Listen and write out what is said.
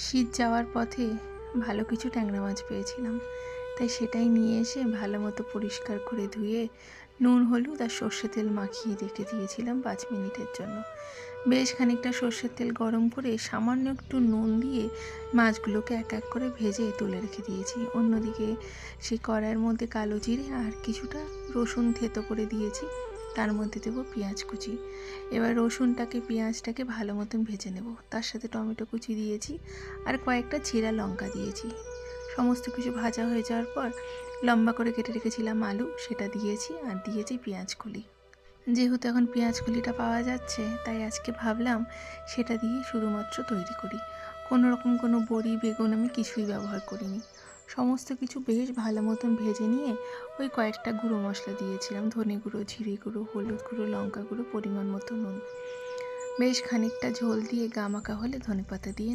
শীত যাওয়ার পথে ভালো কিছু ট্যাংরা মাছ পেয়েছিলাম, তাই সেটাই নিয়ে এসে ভালো মতো পরিষ্কার করে ধুয়ে নুন হলুদ আর সর্ষে তেল মাখিয়ে রেখে দিয়েছিলাম 5 মিনিটের জন্য। বেশ খানিকটা সর্ষের তেল গরম করে সামান্য একটু নুন দিয়ে মাছগুলোকে এক এক করে ভেজে তুলে রেখে দিয়েছি। অন্যদিকে সেই কড়াইয়ের মধ্যে কালো জিরে আর কিছুটা রসুন থেতো করে দিয়েছি, তার মধ্যে দেবো পেঁয়াজ কুচি। এবার রসুনটাকে পেঁয়াজটাকে ভালো মতন ভেজে নেব, তার সাথে টমেটো কুচি দিয়েছি আর কয়েকটা চিরা লঙ্কা দিয়েছি। সমস্ত কিছু ভাজা হয়ে যাওয়ার পর লম্বা করে কেটে রেখেছিলাম আলু, সেটা দিয়েছি আর দিয়েছি পেঁয়াজ কলি। যেহেতু এখন পেঁয়াজ কলিটা পাওয়া যাচ্ছে, তাই আজকে ভাবলাম সেটা দিয়ে শুধুমাত্র তৈরি করি। কোনো রকম কোনো বড়ি বেগুন আমি কিছুই ব্যবহার করিনি। সমস্ত কিছু বেশ ভালো মতন ভেজে নিয়ে ওই কয়েকটা গুঁড়ো মশলা দিয়েছিলাম, ধনে গুঁড়ো, জিরে গুঁড়ো, হলুদ গুঁড়ো, লঙ্কা গুঁড়ো, পরিমাণ মতো নুন। বেশ খানিকটা ঝোল দিয়ে গামাখা হলে ধনেপাতা দিয়ে